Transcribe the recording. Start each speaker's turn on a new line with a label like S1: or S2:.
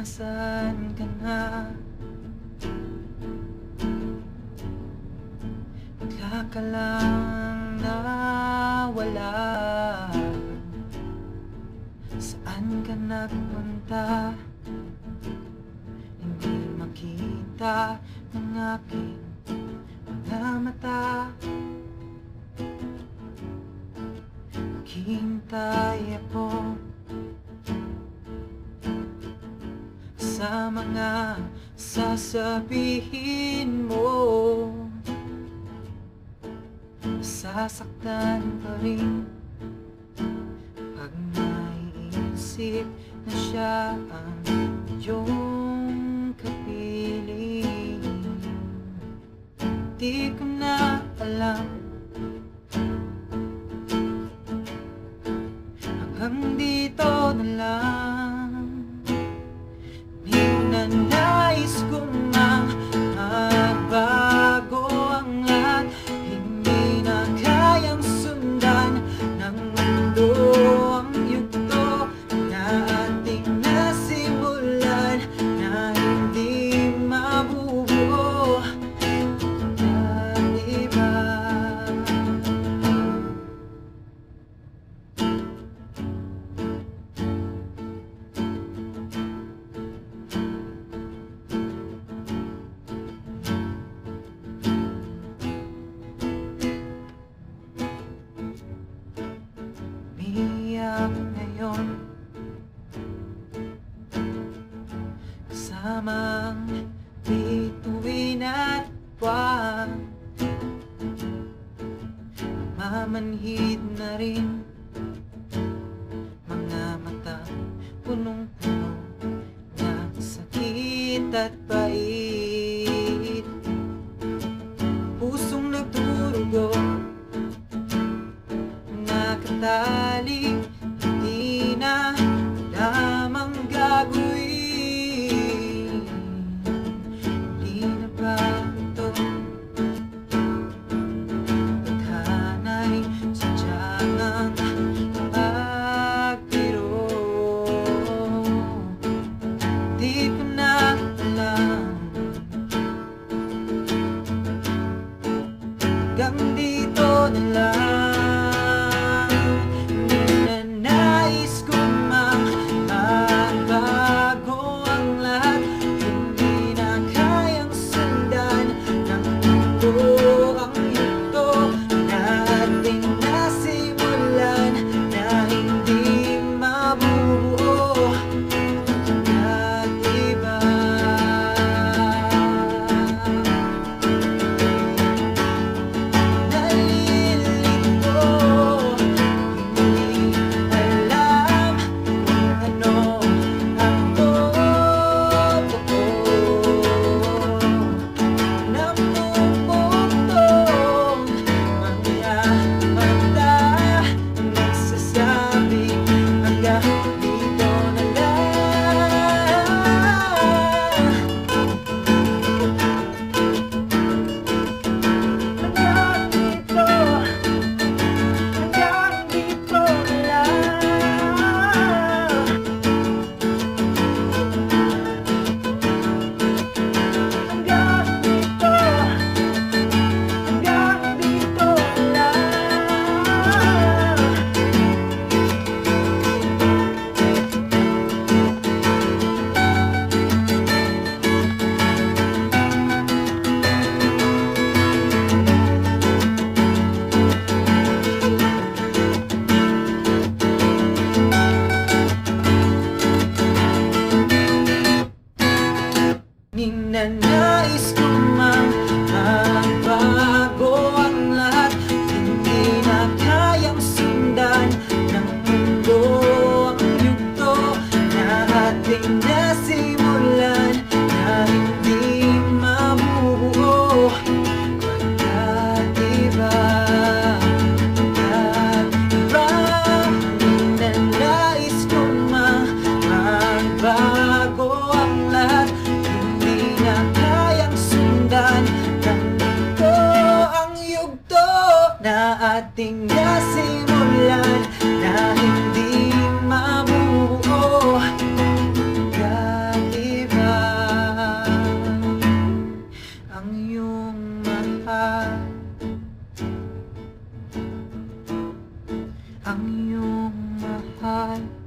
S1: Nasaan ka na? Bigla ka lang nawala. Saan ka nagpunta? Hindi makita ng aking mga mata. Naghihintay ako sa mga sasabihin mo. Nasasaktan pa rin pag naiisip na siya ang iyong kapiling. Di ko na alam hanggang dito na lang. Ninanais kong magbago ang lahat. Hindi na kayang sundan ng mundo ang yugto na ating nasimulan, na hindi mabubuo ng iba. Umiiyak ngayon kasamang bituin at buwan. Mamanhid na rin mga mata punong-puno ng sakit at pait. Pusong nagdurugo, nakatali, hindi na lamang gagawin. Hindi na ba ito tadhana'y sadyang pagbiro? Di ko na alam hanggang dito na lang. Ninanais ko magbago ang lahat. Hindi na kayang sundan ng mundo ang yugto na ating nasimulan, na hindi mabubuo pagkat iba. Ninanais ko magbago ang lahat. Na kayang sundan ng mundo ang yugto na ating nasimulan, na hindi mabuo. Kahit ang iyong mahal.